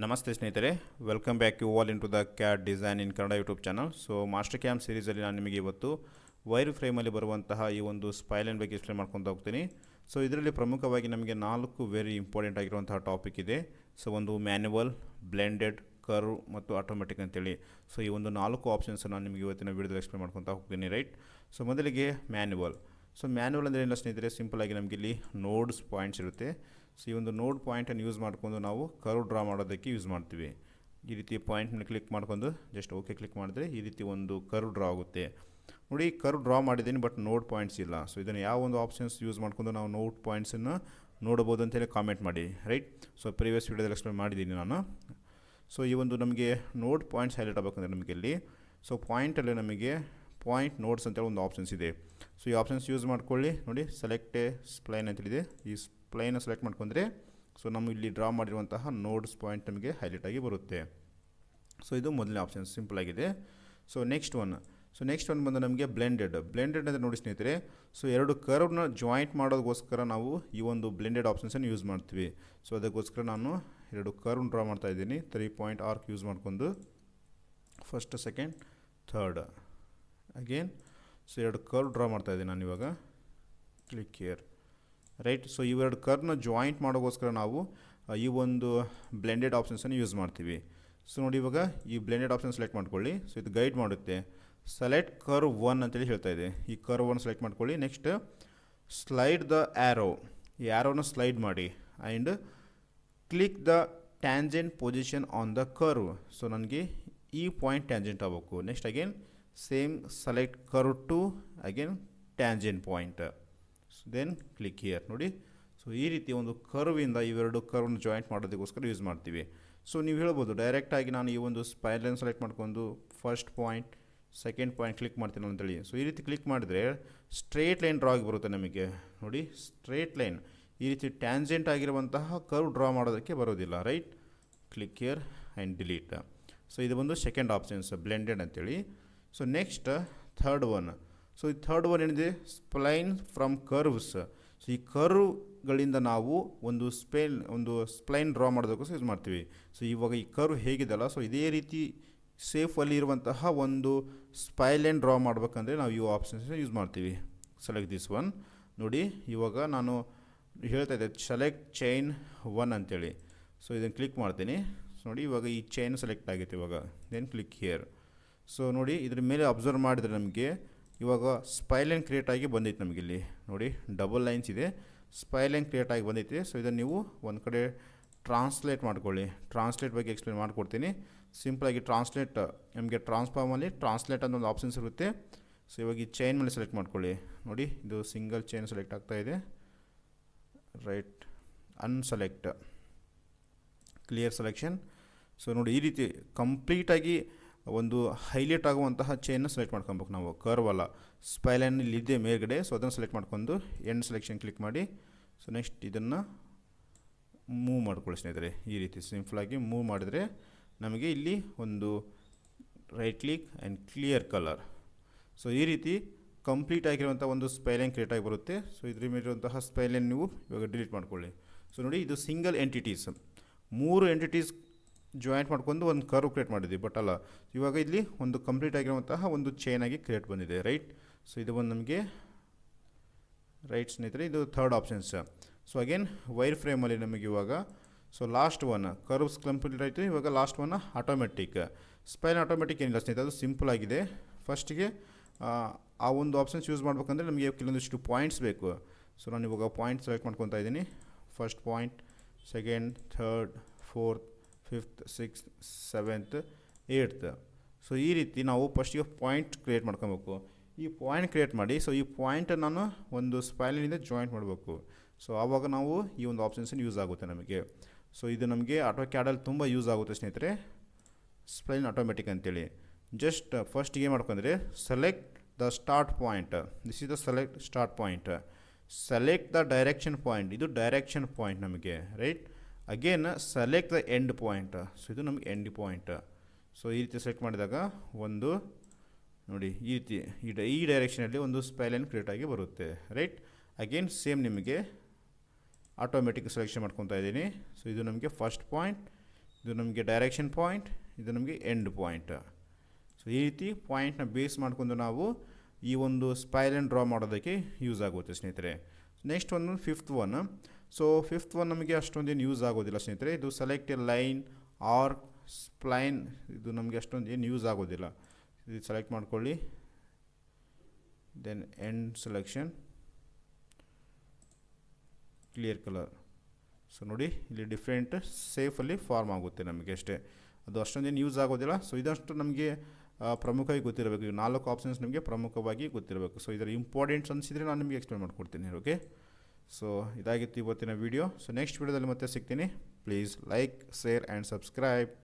ನಮಸ್ತೆ ಸ್ನೇಹಿತರೆ, welcome back you all into the CAD design in Kannada YouTube channel. So master camp ಸೀರೀಸಲ್ಲಿ ನಾನು ನಿಮಗೆ ಇವತ್ತು ವೈರ್ ಫ್ರೇಮಲ್ಲಿ ಬರುವಂತಹ ಈ ಒಂದು ಸ್ಪೈಲೈನ್ ಬಗ್ಗೆ ಎಕ್ಸ್ಪ್ಲೇನ್ ಮಾಡ್ಕೊತಾ ಹೋಗ್ತೀನಿ. ಸೊ ಇದರಲ್ಲಿ ಪ್ರಮುಖವಾಗಿ ನಮಗೆ 4 ವೆರಿ ಇಂಪಾರ್ಟೆಂಟ್ ಆಗಿರುವಂತಹ ಟಾಪಿಕ್ ಇದೆ. ಸೊ ಒಂದು ಮ್ಯಾನ್ಯುವಲ್, ಬ್ಲೆಂಡೆಡ್, ಕರ್ವ್ ಮತ್ತು ಆಟೋಮೆಟಿಕ್ ಅಂತೇಳಿ. ಸೊ ಈ ಒಂದು 4 ಆಪ್ಷನ್ಸ್ ನಾನು ನಿಮಗೆ ಇವತ್ತಿನ ವಿಡಿಯೋದಲ್ಲಿ ಎಕ್ಸ್ಪ್ಲೇನ್ ಮಾಡ್ಕೊತಾ ಹೋಗ್ತೀನಿ, ರೈಟ್. ಸೊ ಮೊದಲಿಗೆ ಮ್ಯಾನ್ಯುವಲ್. ಸೊ ಮ್ಯಾನ್ಯುವಲ್ ಅಂದರೆ ಏನಿಲ್ಲ ಸ್ನೇಹಿತರೆ, ಸಿಂಪಲಾಗಿ ನಮಗೆ ಇಲ್ಲಿ ನೋಡ್ಸ್ ಪಾಯಿಂಟ್ಸ್ ಇರುತ್ತೆ. ಸೊ ಈ ಒಂದು ನೋಡ್ ಪಾಯಿಂಟನ್ನು ಯೂಸ್ ಮಾಡಿಕೊಂಡು ನಾವು ಕರ್ವ್ ಡ್ರಾ ಮಾಡೋದಕ್ಕೆ ಯೂಸ್ ಮಾಡ್ತೀವಿ. ಈ ರೀತಿ ಪಾಯಿಂಟ್ನ ಕ್ಲಿಕ್ ಮಾಡ್ಕೊಂಡು ಜಸ್ಟ್ ಓಕೆ ಕ್ಲಿಕ್ ಮಾಡಿದ್ರೆ ಈ ರೀತಿ ಒಂದು ಕರ್ವ್ ಡ್ರಾ ಆಗುತ್ತೆ. ನೋಡಿ, ಕರ್ವ್ ಡ್ರಾ ಮಾಡಿದ್ದೀನಿ, ಬಟ್ ನೋಡ್ ಪಾಯಿಂಟ್ಸ್ ಇಲ್ಲ. ಸೊ ಇದನ್ನು ಯಾವ ಒಂದು ಆಪ್ಷನ್ಸ್ ಯೂಸ್ ಮಾಡ್ಕೊಂಡು ನಾವು ನೋಡ್ ಪಾಯಿಂಟ್ಸನ್ನು ನೋಡ್ಬೋದು ಅಂತೇಳಿ ಕಾಮೆಂಟ್ ಮಾಡಿ, ರೈಟ್. ಸೊ ಪ್ರೀವಿಯಸ್ ವೀಡಿಯೋದಲ್ಲಿ ಎಕ್ಸ್ಪ್ಲೇನ್ ಮಾಡಿದ್ದೀನಿ ನಾನು. ಸೊ ಈ ಒಂದು ನಮಗೆ ನೋಡ್ ಪಾಯಿಂಟ್ಸ್ ಹೈಲೈಟ್ ಆಗಬೇಕಂದ್ರೆ ನಮಗೆ ಇಲ್ಲಿ ಸೊ ಪಾಯಿಂಟಲ್ಲಿ ನಮಗೆ ಪಾಯಿಂಟ್ ನೋಡ್ಸ್ ಅಂತೇಳಿ ಒಂದು ಆಪ್ಷನ್ಸ್ ಇದೆ. ಸೊ ಈ ಆಪ್ಷನ್ಸ್ ಯೂಸ್ ಮಾಡ್ಕೊಳ್ಳಿ. ನೋಡಿ, ಸೆಲೆಕ್ಟ್ ಸ್ಪ್ಲೈನ್ ಅಂತೇಳಿದೆ. ಈ ಸ್ಪ್ಲೈನ ಸೆಲೆಕ್ಟ್ ಮಾಡ್ಕೊಂಡ್ರೆ ಸೊ ನಮ್ಮ ಇಲ್ಲಿ ಡ್ರಾ ಮಾಡಿರುವಂತಹ ನೋಡ್ಸ್ ಪಾಯಿಂಟ್ ನಮಗೆ ಹೈಲೈಟ್ ಆಗಿ ಬರುತ್ತೆ. ಸೊ ಇದು ಮೊದಲನೇ ಆಪ್ಷನ್, ಸಿಂಪಲ್ ಆಗಿದೆ. ಸೊ ನೆಕ್ಸ್ಟ್ ಒನ್ ಬಂದು ನಮಗೆ ಬ್ಲೆಂಡೆಡ್ ಅಂದರೆ ನೋಡಿ ಸ್ನೇಹಿತರೆ, ಸೊ ಎರಡು ಕರ್ವ್ನ ಜಾಯಿಂಟ್ ಮಾಡೋದಕ್ಕೋಸ್ಕರ ನಾವು ಈ ಒಂದು ಬ್ಲೆಂಡೆಡ್ ಆಪ್ಷನ್ಸನ್ನು ಯೂಸ್ ಮಾಡ್ತೀವಿ. ಸೊ ಅದಕ್ಕೋಸ್ಕರ ನಾನು ಎರಡು ಕರ್ವ್ ಡ್ರಾ ಮಾಡ್ತಾ ಇದ್ದೀನಿ. 3 ಪಾಯಿಂಟ್ ಆರ್ಕ್ ಯೂಸ್ ಮಾಡ್ಕೊಂಡು first, second, third again. So ಎರಡು ಕರ್ವ್ ಡ್ರಾ ಮಾಡ್ತಾ ಇದ್ದೀನಿ ನಾನು ಇವಾಗ. Click here, right. ಸೊ ಇವೆರಡು ಕರ್ವ್ನ ಜಾಯಿಂಟ್ ಮಾಡೋಕ್ಕೋಸ್ಕರ ನಾವು ಈ ಒಂದು ಬ್ಲೆಂಡೆಡ್ ಆಪ್ಷನ್ಸನ್ನು ಯೂಸ್ ಮಾಡ್ತೀವಿ. ಸೊ ನೋಡಿ, ಇವಾಗ ಈ ಬ್ಲೆಂಡೆಡ್ ಆಪ್ಷನ್ ಸೆಲೆಕ್ಟ್ ಮಾಡ್ಕೊಳ್ಳಿ. ಸೊ ಇದು ಗೈಡ್ ಮಾಡುತ್ತೆ. ಸೆಲೆಕ್ಟ್ ಕರ್ವ್ 1 ಅಂತೇಳಿ ಹೇಳ್ತಾ ಇದೆ. ಈ ಕರ್ವ್ 1 ಸೆಲೆಕ್ಟ್ ಮಾಡ್ಕೊಳ್ಳಿ. ನೆಕ್ಸ್ಟ್ ಸ್ಲೈಡ್ ದ ಆ್ಯರೋ, ಈ ಆ್ಯರೋನ ಸ್ಲೈಡ್ ಮಾಡಿ and click the tangent position on the curve. So ನನಗೆ ಈ ಪಾಯಿಂಟ್ ಟ್ಯಾಂಜೆಂಟ್ ಆಗಬೇಕು. Next again same select curve 2, again tangent point. Then click here. ನೋಡಿ, ಸೊ ಈ ರೀತಿ ಒಂದು ಕರ್ವಿಂದ ಇವೆರಡು ಕರ್ವ್ನ ಜಾಯಿಂಟ್ ಮಾಡೋದಕ್ಕೋಸ್ಕರ ಯೂಸ್ ಮಾಡ್ತೀವಿ. ಸೊ ನೀವು ಹೇಳ್ಬೋದು ಡೈರೆಕ್ಟಾಗಿ ನಾನು ಈ ಒಂದು ಸ್ಪೈಲೈನ್ ಸೆಲೆಕ್ಟ್ ಮಾಡ್ಕೊಂಡು first point, second point click ಮಾಡ್ತೀನಿ ಅಂತೇಳಿ. ಸೊ ಈ ರೀತಿ ಕ್ಲಿಕ್ ಮಾಡಿದರೆ ಸ್ಟ್ರೇಟ್ ಲೈನ್ ಡ್ರಾ ಆಗಿ ಬರುತ್ತೆ ನಮಗೆ. ನೋಡಿ, ಸ್ಟ್ರೇಟ್ ಲೈನ್ ಈ ರೀತಿ ಟ್ಯಾಂಜೆಂಟ್ ಆಗಿರುವಂತಹ ಕರ್ವ್ ಡ್ರಾ ಮಾಡೋದಕ್ಕೆ ಬರೋದಿಲ್ಲ, right. Click here and delete. So ಇದು ಒಂದು ಸೆಕೆಂಡ್ ಆಪ್ಷನ್ಸ್, ಬ್ಲೆಂಡೆಡ್ ಅಂತೇಳಿ. So next third one. So ಈ ಥರ್ಡ್ ಒನ್ ಏನಿದೆ, ಸ್ಪ್ಲೈನ್ ಫ್ರಮ್ ಕರ್ವ್ಸ್. ಸೊ ಈ ಕರ್ವ್ಗಳಿಂದ ನಾವು ಒಂದು ಸ್ಪ್ಲೈನ್ ಡ್ರಾ ಮಾಡೋದಕ್ಕೋಸ್ಕರ ಯೂಸ್ ಮಾಡ್ತೀವಿ. ಸೊ ಇವಾಗ ಈ ಕರ್ವ್ ಹೇಗಿದೆಲ್ಲ, ಸೊ ಇದೇ ರೀತಿ ಸೇಫಲ್ಲಿ ಇರುವಂತಹ ಒಂದು ಸ್ಪೈಲೈನ್ ಡ್ರಾ ಮಾಡ್ಬೇಕಂದ್ರೆ ನಾವು ಈ ಆಪ್ಷನ್ಸ್ ಯೂಸ್ ಮಾಡ್ತೀವಿ. Select this one. ನೋಡಿ, ಇವಾಗ ನಾನು ಹೇಳ್ತಾ ಇದ್ದೆ ಸೆಲೆಕ್ಟ್ ಚೈನ್ 1 ಅಂತೇಳಿ. ಸೊ ಇದನ್ನು ಕ್ಲಿಕ್ ಮಾಡ್ತೀನಿ. ಸೊ ನೋಡಿ, ಇವಾಗ ಈ ಚೈನ್ ಸೆಲೆಕ್ಟ್ ಆಗಿತ್ತು ಇವಾಗ. Then click here. ಸೊ ನೋಡಿ, ಇದ್ರ ಮೇಲೆ ಅಬ್ಸರ್ವ್ ಮಾಡಿದರೆ ನಮಗೆ ಇವಾಗ ಸ್ಪೈಲೈನ್ ಕ್ರಿಯೇಟ್ ಆಗಿ ಬಂದೈತೆ ನಮಗೆ ಇಲ್ಲಿ. ನೋಡಿ, ಡಬಲ್ ಲೈನ್ಸ್ ಇದೆ, ಸ್ಪೈಲೈನ್ ಕ್ರಿಯೇಟ್ ಆಗಿ ಬಂದೈತೆ. ಸೊ ಇದನ್ನು ನೀವು ಒಂದು ಕಡೆ ಟ್ರಾನ್ಸ್ಲೇಟ್ ಮಾಡ್ಕೊಳ್ಳಿ. ಟ್ರಾನ್ಸ್ಲೇಟ್ ಬಗ್ಗೆ ಎಕ್ಸ್ಪ್ಲೇನ್ ಮಾಡ್ಕೊಡ್ತೀನಿ. ಸಿಂಪಲಾಗಿ ಟ್ರಾನ್ಸ್ಲೇಟ್, ನಮಗೆ ಟ್ರಾನ್ಸ್ಫಾರ್ಮಲ್ಲಿ ಟ್ರಾನ್ಸ್ಲೇಟ್ ಅಂತ ಒಂದು ಆಪ್ಷನ್ಸ್ ಇರುತ್ತೆ. ಸೊ ಇವಾಗ ಈ ಚೈನ್ ಮೇಲೆ ಸೆಲೆಕ್ಟ್ ಮಾಡ್ಕೊಳ್ಳಿ. ನೋಡಿ, ಇದು ಸಿಂಗಲ್ ಚೈನ್ ಸೆಲೆಕ್ಟ್ ಆಗ್ತಾ ಇದೆ, right. Unselect, clear selection. So ನೋಡಿ, ಈ ರೀತಿ ಕಂಪ್ಲೀಟಾಗಿ ಒಂದು ಹೈಲೈಟ್ ಆಗುವಂತಹ ಚೈನ್ನ ಸೆಲೆಕ್ಟ್ ಮಾಡ್ಕೊಬೇಕು ನಾವು. ಕರ್ವ್ ಅಲ್ಲ, ಸ್ಪೈಲೈನ್ ಇಲ್ಲಿ ಇದೆ ಮೇಲ್ಗಡೆ. ಸೊ ಅದನ್ನು ಸೆಲೆಕ್ಟ್ ಮಾಡ್ಕೊಂಡು ಎಂಡ್ ಸೆಲೆಕ್ಷನ್ ಕ್ಲಿಕ್ ಮಾಡಿ. ಸೊ ನೆಕ್ಸ್ಟ್ ಇದನ್ನು ಮೂವ್ ಮಾಡ್ಕೊಳ್ಳಿ ಸ್ನೇಹಿತರೆ. ಈ ರೀತಿ ಸಿಂಪಲಾಗಿ ಮೂವ್ ಮಾಡಿದರೆ ನಮಗೆ ಇಲ್ಲಿ ಒಂದು right click and clear colour. So ಈ ರೀತಿ ಕಂಪ್ಲೀಟ್ ಆಗಿರುವಂಥ ಒಂದು ಸ್ಪೈಲೈನ್ ಕ್ರಿಯೇಟ್ ಆಗಿ ಬರುತ್ತೆ. ಸೊ ಇದ್ರ ಮೇಲಿರುವಂತಹ ಸ್ಪೈಲೈನ್ ನೀವು ಇವಾಗ ಡಿಲೀಟ್ ಮಾಡ್ಕೊಳ್ಳಿ. ಸೊ ನೋಡಿ, ಇದು ಸಿಂಗಲ್ ಎಂಟಿಟೀಸ್, 3 ಎಂಟಿಟೀಸ್ ಜಾಯಿಂಟ್ ಮಾಡ್ಕೊಂಡು ಒಂದು ಕರ್ವ್ ಕ್ರಿಯೇಟ್ ಮಾಡಿದ್ವಿ. ಬಟ್ ಅಲ್ಲ, ಇವಾಗ ಇಲ್ಲಿ ಒಂದು ಕಂಪ್ಲೀಟ್ ಆಗಿರುವಂತಹ ಒಂದು ಚೈನ್ ಆಗಿ ಕ್ರಿಯೇಟ್ ಬಂದಿದೆ, ರೈಟ್. ಸೊ ಇದು ಒಂದು ನಮಗೆ ರೈಟ್ ಸ್ನೇಹಿತರೆ, ಇದು third options. So again wire ಫ್ರೇಮಲ್ಲಿ ನಮಗೆ ಇವಾಗ so last one curves complete ಆಯಿತು. ಇವಾಗ last one automatic. Spline automatic ಏನಿಲ್ಲ ಸ್ನೇಹಿತರೆ, ಅದು ಸಿಂಪಲ್ ಆಗಿದೆ. ಫಸ್ಟಿಗೆ ಆ ಒಂದು ಆಪ್ಷನ್ಸ್ ಯೂಸ್ ಮಾಡ್ಬೇಕಂದ್ರೆ ನಮಗೆ ಕೆಲವೊಂದಿಷ್ಟು ಪಾಯಿಂಟ್ಸ್ ಬೇಕು. ಸೊ ನಾನು ಇವಾಗ ಪಾಯಿಂಟ್ ಸೆಲೆಕ್ಟ್ ಮಾಡ್ಕೊತಾ ಇದ್ದೀನಿ. First point, second, third, fourth, 5th, 6th, 7th, 8th. So ಈ ರೀತಿ ನಾವು ಫಸ್ಟಿಗೆ ಪಾಯಿಂಟ್ ಕ್ರಿಯೇಟ್ ಮಾಡ್ಕೊಬೇಕು. ಈ ಪಾಯಿಂಟ್ ಕ್ರಿಯೇಟ್ ಮಾಡಿ, ಸೊ ಈ ಪಾಯಿಂಟನ್ನು ನಾನು ಒಂದು ಸ್ಪೈಲಿನಿಂದ ಜಾಯಿಂಟ್ ಮಾಡಬೇಕು. ಸೊ ಆವಾಗ ನಾವು ಈ ಒಂದು ಆಪ್ಷನ್ಸನ್ನು ಯೂಸ್ ಆಗುತ್ತೆ ನಮಗೆ. ಸೊ ಇದು ನಮಗೆ ಆಟೋ ಕ್ಯಾಡಲ್ಲಿ ತುಂಬ ಯೂಸ್ ಆಗುತ್ತೆ ಸ್ನೇಹಿತರೆ, ಸ್ಪೈನ್ ಆಟೋಮೆಟಿಕ್ ಅಂತೇಳಿ. ಜಸ್ಟ್ ಫಸ್ಟ್ ಏನು ಮಾಡ್ಕೊಂಡ್ರೆ select the start point. This is the select start point. Select the direction point, ಇದು ಡೈರೆಕ್ಷನ್ ಪಾಯಿಂಟ್ ನಮಗೆ, right. Again select the end point. So ಇದು ನಮಗೆ ಎಂಡ್ ಪಾಯಿಂಟ್. ಸೊ ಈ ರೀತಿ ಸೆಲೆಕ್ಟ್ ಮಾಡಿದಾಗ ಒಂದು ನೋಡಿ ಈ ರೀತಿ ಈ ಡೈರೆಕ್ಷನಲ್ಲಿ ಒಂದು ಸ್ಪೈಲೈನ್ ಕ್ರಿಯೇಟ್ ಆಗಿ ಬರುತ್ತೆ, ರೈಟ್. ಅಗೇನ್ ಸೇಮ್ ನಿಮಗೆ ಆಟೋಮೆಟಿಕ್ ಸೆಲೆಕ್ಷನ್ ಮಾಡ್ಕೊತಾ ಇದ್ದೀನಿ. ಸೊ ಇದು ನಮಗೆ ಫಸ್ಟ್ ಪಾಯಿಂಟ್, ಇದು ನಮಗೆ ಡೈರೆಕ್ಷನ್ ಪಾಯಿಂಟ್, ಇದು ನಮಗೆ ಎಂಡ್ ಪಾಯಿಂಟ್. ಸೊ ಈ ರೀತಿ ಪಾಯಿಂಟ್ನ ಬೇಸ್ ಮಾಡಿಕೊಂಡು ನಾವು ಈ ಒಂದು ಸ್ಪೈರಲ್ ಡ್ರಾ ಮಾಡೋದಕ್ಕೆ ಯೂಸ್ ಆಗುತ್ತೆ ಸ್ನೇಹಿತರೆ. ನೆಕ್ಸ್ಟ್ ಒಂದು fifth one. So fifth one ನಮಗೆ ಅಷ್ಟೊಂದೇನು ಯೂಸ್ ಆಗೋದಿಲ್ಲ ಸ್ನೇಹಿತರೆ. ಇದು select a line or spline, ಇದು ನಮಗೆ ಅಷ್ಟೊಂದು ಏನು ಯೂಸ್ ಆಗೋದಿಲ್ಲ. ಇದು ಸೆಲೆಕ್ಟ್ ಮಾಡ್ಕೊಳ್ಳಿ, then end selection, clear colour. So ನೋಡಿ ಇಲ್ಲಿ ಡಿಫ್ರೆಂಟ್ ಸೇಫಲ್ಲಿ ಫಾರ್ಮ್ ಆಗುತ್ತೆ ನಮಗೆ ಅಷ್ಟೇ, ಅದು ಅಷ್ಟೊಂದೇನು ಯೂಸ್ ಆಗೋದಿಲ್ಲ. ಸೊ ಇದಷ್ಟು ನಮಗೆ ಪ್ರಮುಖವಾಗಿ ಗೊತ್ತಿರಬೇಕು. ಈ 4 ಆಪ್ಷನ್ಸ್ ನಿಮಗೆ ಪ್ರಮುಖವಾಗಿ ಗೊತ್ತಿರಬೇಕು. ಸೊ ಇದರ ಇಂಪಾರ್ಟೆಂಟ್ಸ್ ಅನಿಸಿದರೆ ನಾನು ನಿಮಗೆ ಎಕ್ಸ್ಪ್ಲೇನ್ ಮಾಡ್ಕೊಡ್ತೀನಿ. ಓಕೆ, ಸೊ ಇದಾಗಿತ್ತು ಇವತ್ತಿನ ವೀಡಿಯೋ. ಸೊ ನೆಕ್ಸ್ಟ್ ವೀಡಿಯೋದಲ್ಲಿ ಮತ್ತೆ ಸಿಗ್ತೀನಿ. Please like, share and subscribe.